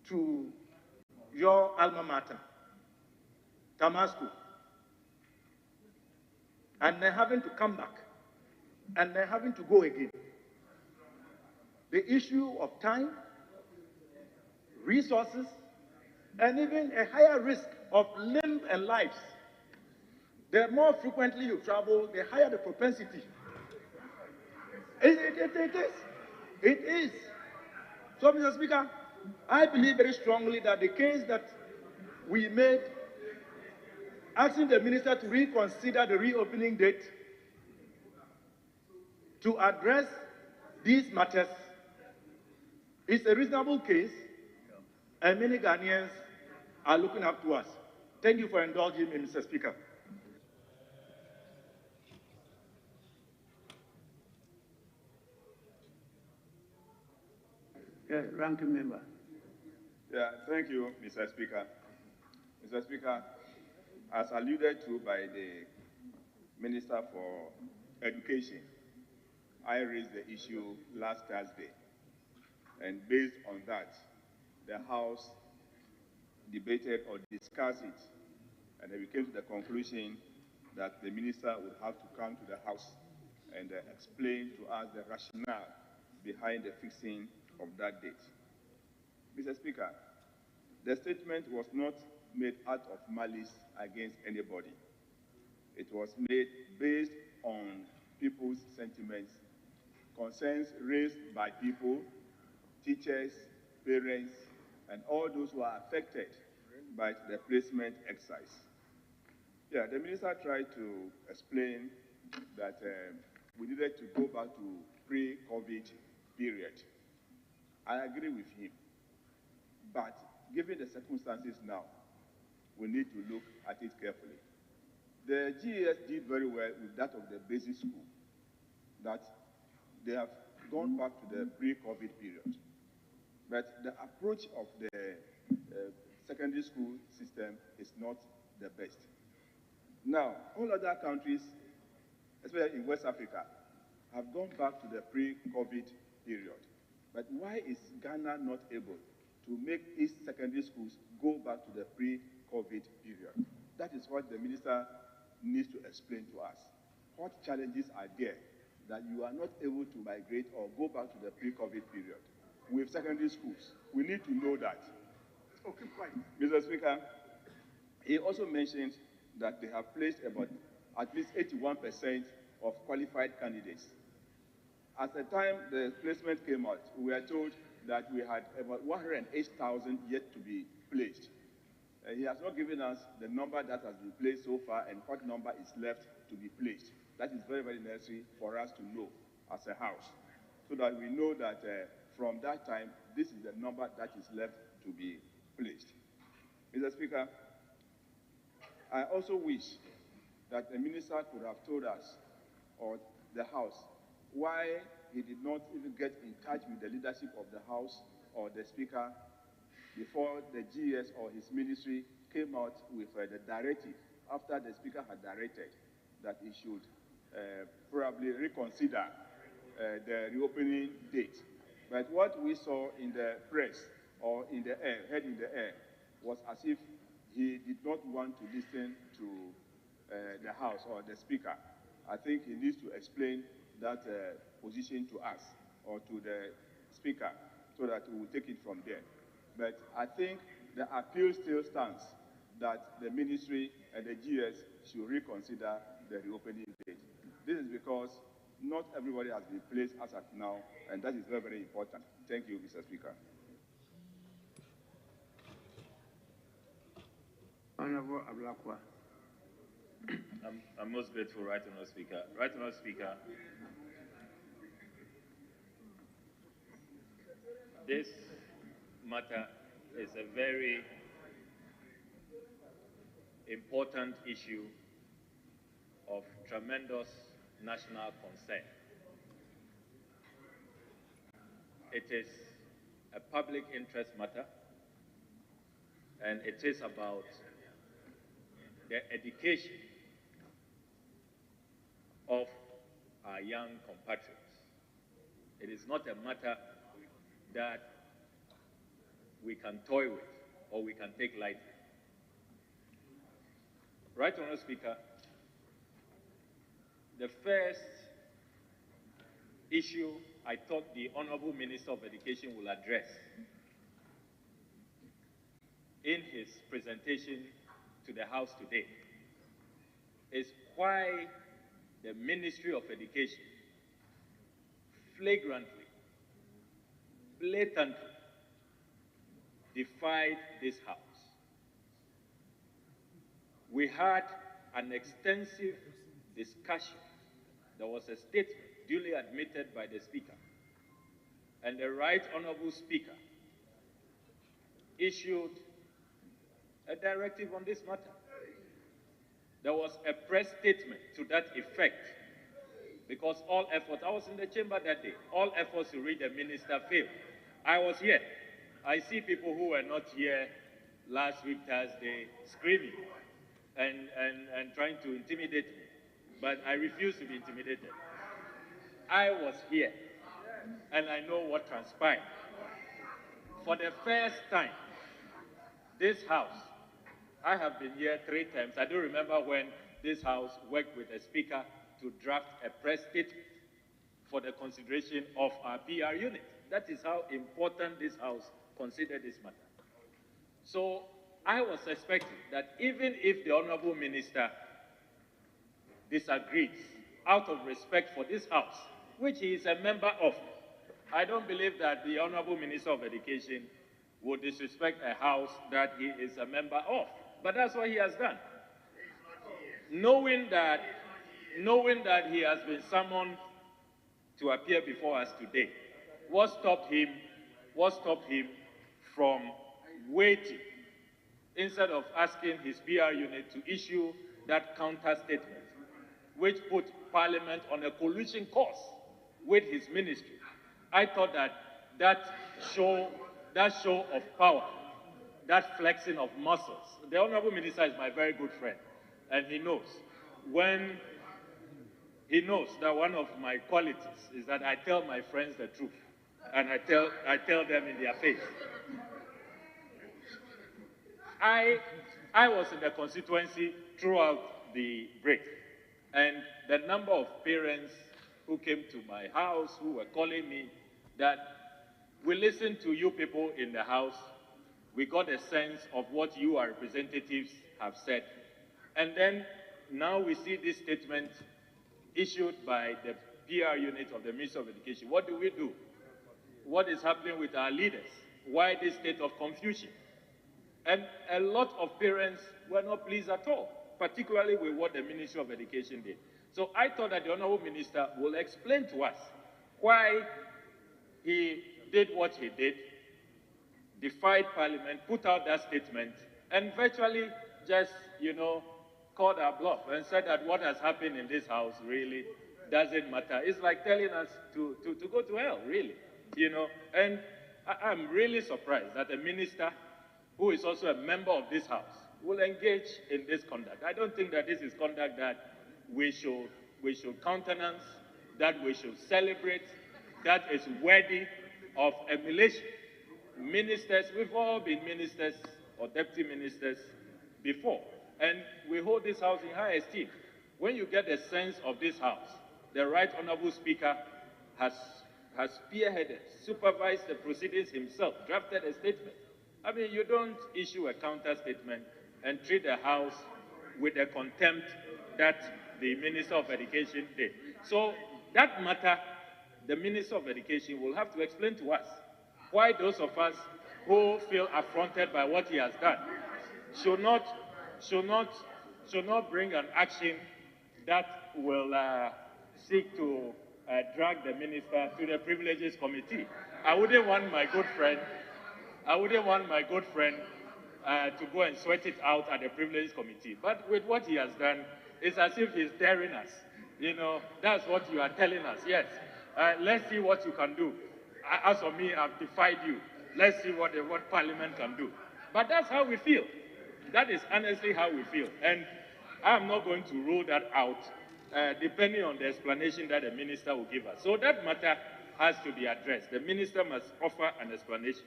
to your alma mater, Damascus, and then having to come back, and then having to go again. The issue of time, resources, and even a higher risk of limb and lives. The more frequently you travel, the higher the propensity. It is. It is. So, Mr. Speaker, I believe very strongly that the case that we made asking the minister to reconsider the reopening date to address these matters is a reasonable case, and many Ghanaians are looking up to us. Thank you for indulging me, Mr. Speaker. Yeah, ranking member. Yeah, thank you, Mr. Speaker. Mr. Speaker, as alluded to by the Minister for Education, I raised the issue last Thursday, and based on that, the House debated or discussed it, and we came to the conclusion that the Minister would have to come to the House and explain to us the rationale behind the fixing of that date. Mr. Speaker, the statement was not made out of malice against anybody. It was made based on people's sentiments, concerns raised by people, teachers, parents, and all those who are affected by the placement exercise. Yeah, the minister tried to explain that we needed to go back to pre-COVID period. I agree with him. But given the circumstances now, we need to look at it carefully. The GES did very well with that of the basic school, that they have gone back to the pre-COVID period. But the approach of the secondary school system is not the best. Now, all other countries, especially in West Africa, have gone back to the pre-COVID period. But why is Ghana not able to make its secondary schools go back to the pre-COVID period? That is what the minister needs to explain to us. What challenges are there that you are not able to migrate or go back to the pre-COVID period with secondary schools? We need to know that. Okay, fine. Mr. Speaker, he also mentioned that they have placed about at least 81% of qualified candidates. At the time the placement came out, we were told that we had about 108,000 yet to be placed. He has not given us the number that has been placed so far and what number is left to be placed. That is very, very necessary for us to know as a house, so that we know that from that time, this is the number that is left to be placed. Mr. Speaker, I also wish that the minister could have told us, or the House, why he did not even get in touch with the leadership of the House or the Speaker before the GS or his ministry came out with the directive, after the Speaker had directed that he should probably reconsider the reopening date. But what we saw in the press or in the air, heard in the air, was as if he did not want to listen to the House or the Speaker. I think he needs to explain that position to us or to the Speaker so that we will take it from there. But I think the appeal still stands that the ministry and the GS should reconsider the reopening date. This is because not everybody has been placed as at now, and that is very, very important. Thank you, Mr. Speaker. Honorable Ablakwa. I'm most grateful, Right Honourable Speaker. Right Honourable Speaker, this matter is a very important issue of tremendous national concern. It is a public interest matter, and it is about the education of our young compatriots. It is not a matter that we can toy with or we can take lightly. Right, Honourable Speaker, the first issue I thought the Honourable Minister of Education will address in his presentation to the House today is why the Ministry of Education flagrantly, blatantly defied this House. We had an extensive discussion. There was a statement duly admitted by the Speaker, and the Right Honourable Speaker issued a directive on this matter. There was a press statement to that effect, because all efforts, I was in the chamber that day, all efforts to reach the minister failed. I was here. I see people who were not here last week Thursday screaming and trying to intimidate me, but I refuse to be intimidated. I was here, and I know what transpired. For the first time, this House, I have been here 3 times. I don't remember when this House worked with the Speaker to draft a press statement for the consideration of our PR unit. That is how important this House considered this matter. So I was expecting that even if the Honourable Minister disagrees out of respect for this House, which he is a member of, I don't believe that the Honourable Minister of Education would disrespect a House that he is a member of. But that's what he has done. Knowing that he has been summoned to appear before us today, what stopped him from waiting instead of asking his PR unit to issue that counter statement, which put Parliament on a collusion course with his ministry? I thought that show of power, that flexing of muscles. The Honourable Minister is my very good friend, and he knows that one of my qualities is that I tell my friends the truth, and I tell them in their face. I was in the constituency throughout the break, and the number of parents who came to my house, who were calling me, that we listened to you people in the House, we got a sense of what you, our representatives, have said, and then now we see this statement issued by the PR unit of the Ministry of Education. What do we do? What is happening with our leaders? Why this state of confusion? And a lot of parents were not pleased at all, particularly with what the Ministry of Education did. So I thought that the Honourable Minister will explain to us why he did what he did, defied Parliament, put out that statement, and virtually just, called our bluff and said that what has happened in this House really doesn't matter. It's like telling us to go to hell, really, And I'm really surprised that a minister who is also a member of this House will engage in this conduct. I don't think that this is conduct that we should countenance, that we should celebrate, that is worthy of emulation. Ministers, we've all been ministers or deputy ministers before, and we hold this House in high esteem. When you get a sense of this House, the Right Honourable Speaker has spearheaded, supervised the proceedings himself, drafted a statement. I mean, you don't issue a counter statement and treat the House with the contempt that the Minister of Education did. So that matter, the Minister of Education will have to explain to us why those of us who feel affronted by what he has done should not bring an action that will seek to drag the minister to the Privileges Committee. I wouldn't want my good friend to go and sweat it out at the Privileges Committee. But with what he has done, it's as if he's daring us. That's what you are telling us. Yes, let's see what you can do. As for me, I've defied you. Let's see what Parliament can do. But that's how we feel. That is honestly how we feel. And I'm not going to rule that out, depending on the explanation that the minister will give us. So that matter has to be addressed. The minister must offer an explanation.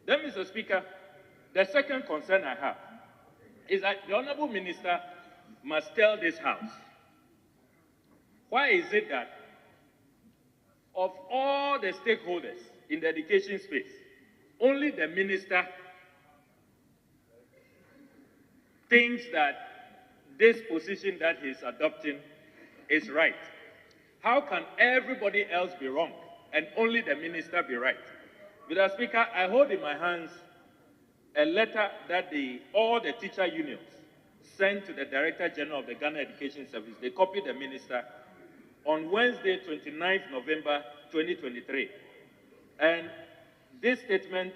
Then, Mr. Speaker, the second concern I have is that the Honorable Minister must tell this House, why is it that of all the stakeholders in the education space, only the Minister thinks that this position that he's adopting is right? How can everybody else be wrong and only the Minister be right? Mr. Speaker, I hold in my hands a letter that all the teacher unions sent to the Director General of the Ghana Education Service. They copied the Minister on Wednesday, 29th November 2023. And this statement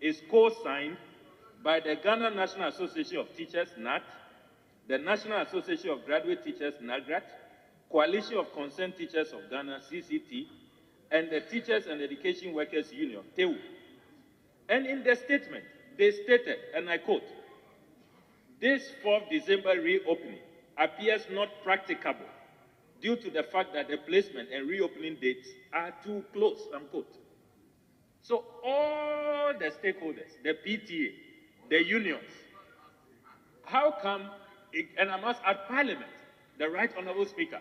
is co-signed by the Ghana National Association of Teachers, NAT, the National Association of Graduate Teachers, NAGRAT, Coalition of Concerned Teachers of Ghana, CCT, and the Teachers and Education Workers Union, TEU. And in the statement, they stated, and I quote, "This 4th December reopening appears not practicable due to the fact that the placement and reopening dates are too close," unquote. So all the stakeholders, the PTA, the unions, how come, and I must add Parliament, the Right Honourable Speaker.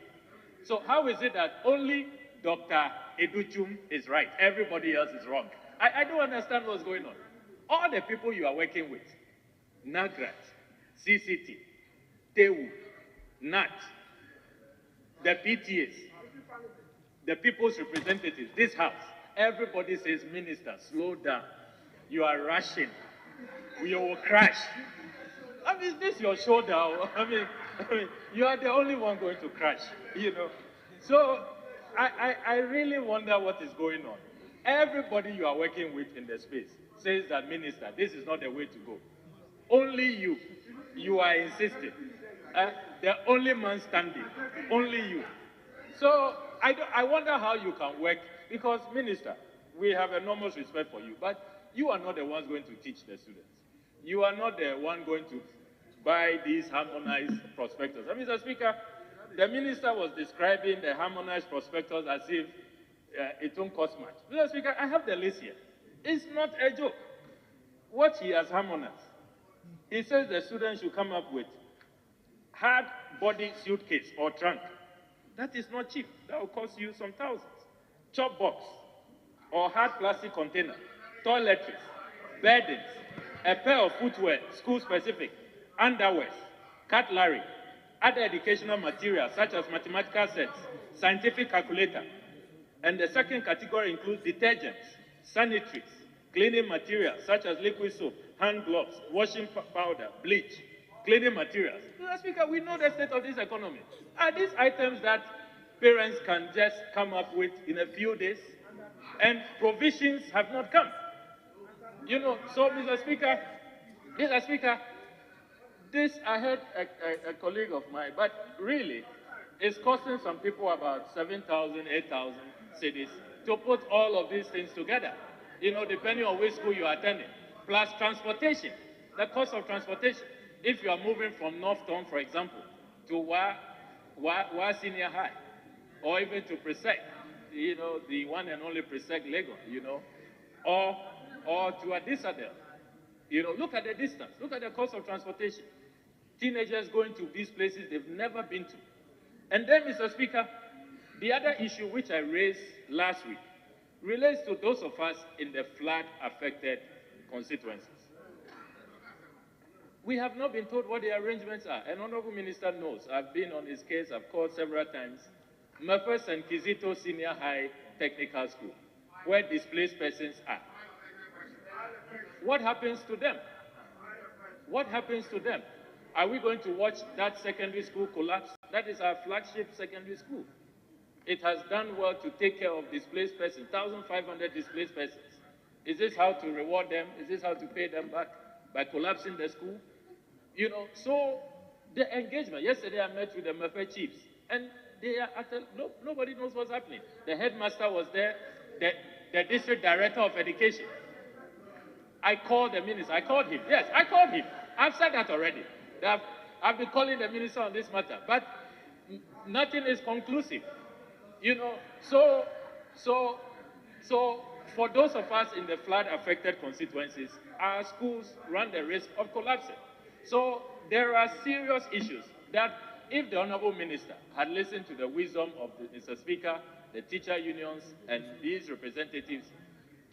So how is it that only Dr. Adutwum is right, everybody else is wrong? I don't understand what's going on. All the people you are working with, NAGRAT, CCT, TEU, NAT, the PTAs, the people's representatives, this House, everybody says, "Minister, slow down. You are rushing. You will crash." I mean, is this your shoulder? I mean, you are the only one going to crash, you know. So I really wonder what is going on. Everybody you are working with in the space says that, "Minister, this is not the way to go." Only you are insisting. The only man standing, only you. So I wonder how you can work, because, Minister, we have enormous respect for you, but you are not the ones going to teach the students. You are not the one going to buy these harmonized prospectus. Mr. Speaker, the Minister was describing the harmonized prospectus as if it won't cost much. Mr. Speaker, I have the list here. It's not a joke. What he has harmonized. He says the students should come up with hard body suitcase or trunk. That is not cheap. That will cost you some thousands. Chop box or hard plastic container, toiletries, beddings, a pair of footwear, school-specific, underwears, cutlery, other educational materials such as mathematical sets, scientific calculator. And the second category includes detergents, sanitaries, cleaning materials such as liquid soap, hand gloves, washing powder, bleach, cleaning materials. Mr. Speaker, we know the state of this economy. Are these items that parents can just come up with in a few days? And provisions have not come. You know, so Mr. Speaker, this, I heard a colleague of mine, but really, it's costing some people about 7,000, 8,000 cedis to put all of these things together, you know, depending on which school you are attending, plus transportation, the cost of transportation. If you are moving from North Town, for example, to Wa Senior High, or even to Presec, you know, the one and only Presec Legon, you know, or to Adisadel, you know, look at the distance, look at the cost of transportation. Teenagers going to these places they've never been to. And then, Mr. Speaker, the other issue which I raised last week relates to those of us in the flood-affected constituencies. We have not been told what the arrangements are. An Honourable Minister knows. I've been on his case. I've called several times. Mefes and Kizito Senior High Technical School, where displaced persons are. What happens to them? What happens to them? Are we going to watch that secondary school collapse? That is our flagship secondary school. It has done well to take care of displaced persons, 1,500 displaced persons. Is this how to reward them? Is this how to pay them back? By collapsing the school? You know, so the engagement. Yesterday I met with the Mefe chiefs, and they are nobody knows what's happening. The headmaster was there, the district director of education. I called the minister. I called him. Yes, I called him. I've said that already. I've been calling the minister on this matter, but nothing is conclusive. You know, so for those of us in the flood-affected constituencies, our schools run the risk of collapsing. So there are serious issues that if the Honourable Minister had listened to the wisdom of the Mr. Speaker, the teacher unions, and these representatives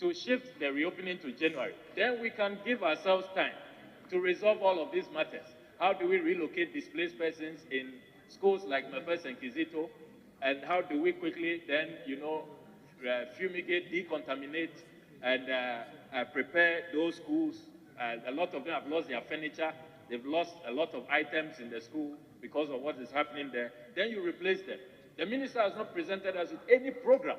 to shift the reopening to January, then we can give ourselves time to resolve all of these matters. How do we relocate displaced persons in schools like Mepes and Kizito? And how do we quickly then, fumigate, decontaminate, and prepare those schools? A lot of them have lost their furniture. They've lost a lot of items in the school because of what is happening there. Then you replace them. The minister has not presented us with any program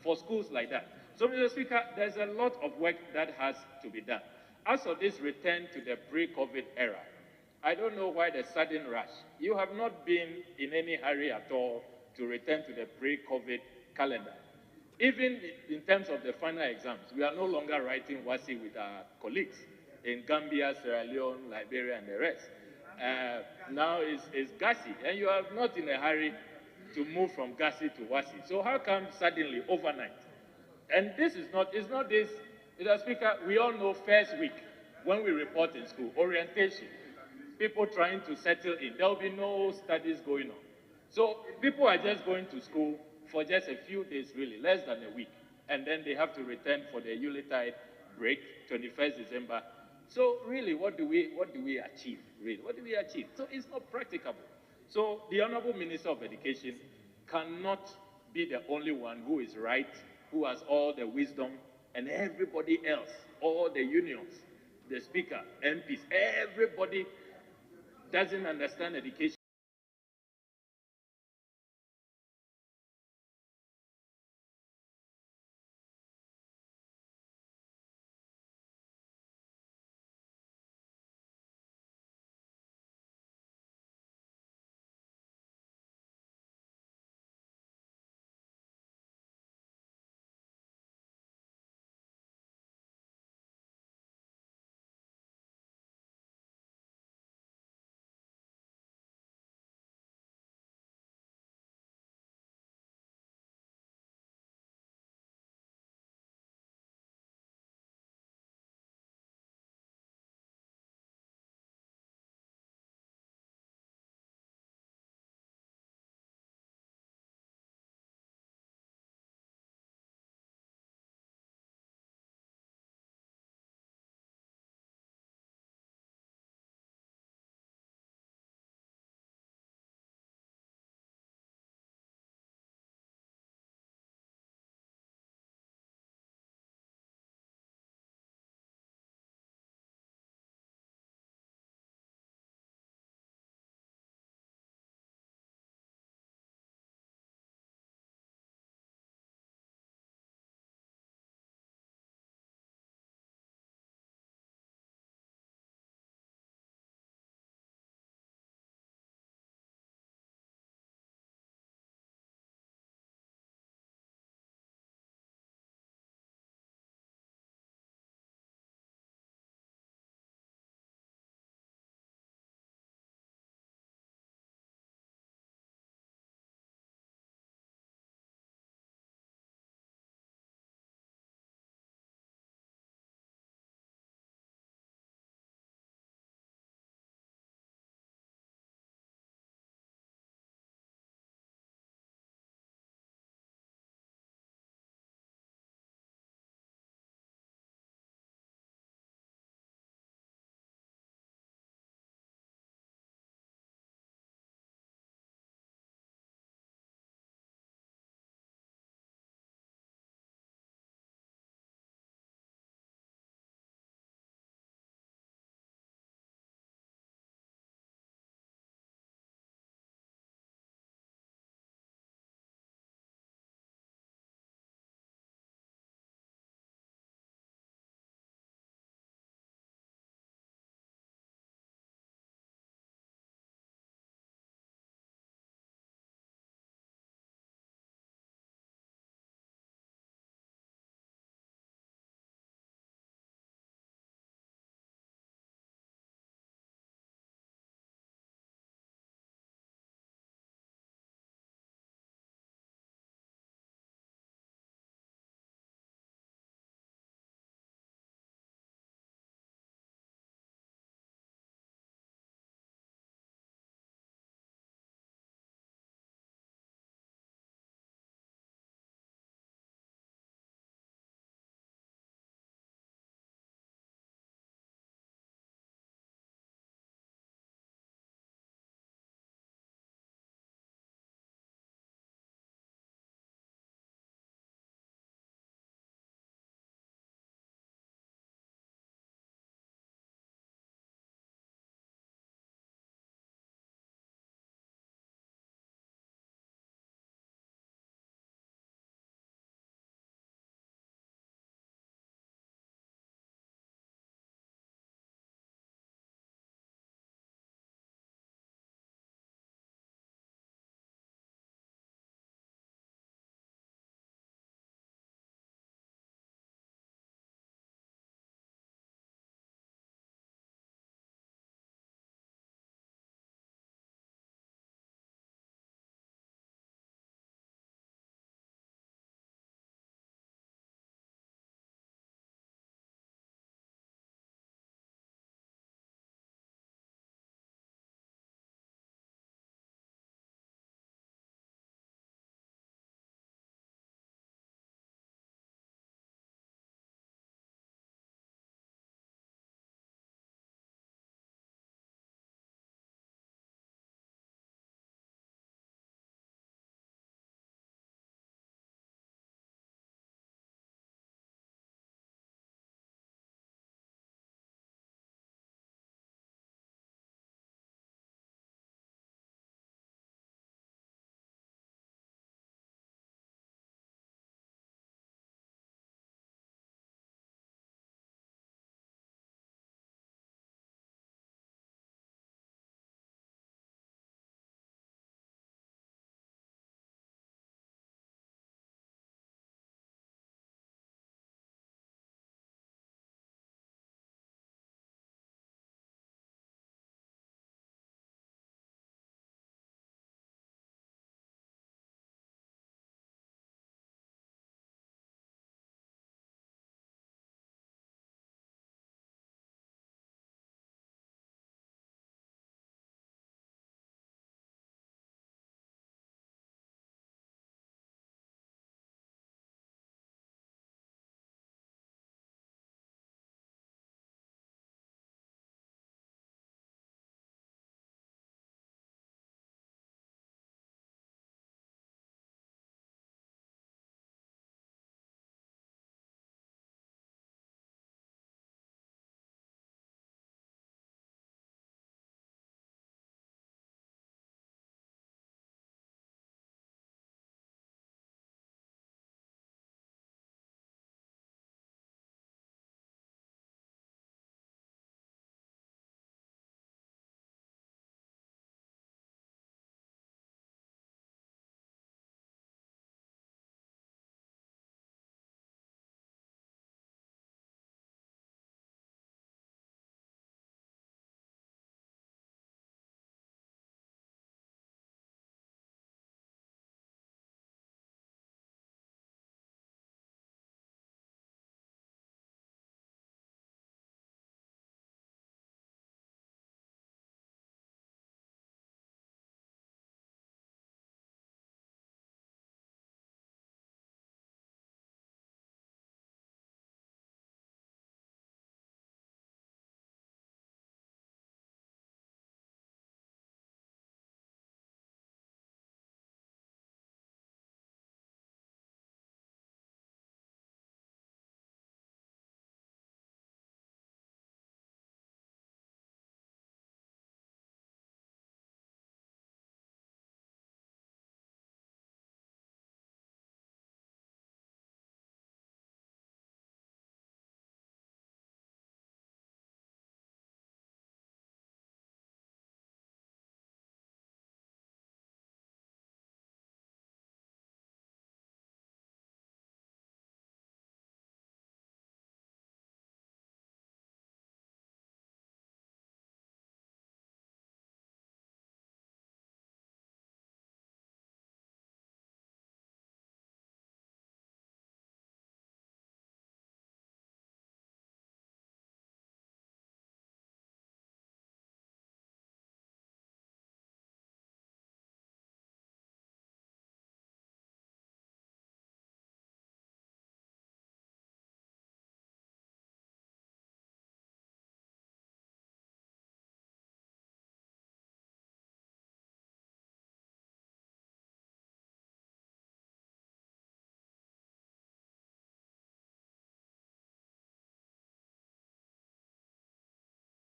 for schools like that. So, Mr. Speaker, there's a lot of work that has to be done. As for this return to the pre-COVID era, I don't know why the sudden rush. You have not been in any hurry at all to return to the pre-COVID calendar. Even in terms of the final exams, we are no longer writing WASI with our colleagues in Gambia, Sierra Leone, Liberia, and the rest. Now it's GASI, and you are not in a hurry to move from GASI to WASI. So how come suddenly, overnight? And this is not, it's not this, Mr. Speaker, we all know first week, when we report in school, orientation, people trying to settle in, there will be no studies going on. So people are just going to school for just a few days, really, less than a week. And then they have to return for the Yuletide break, 21st December. So really, what do we achieve, really? What do we achieve? So it's not practicable. So the Honourable Minister of Education cannot be the only one who is right, who has all the wisdom, and everybody else, all the unions, the Speaker, MPs, everybody doesn't understand education.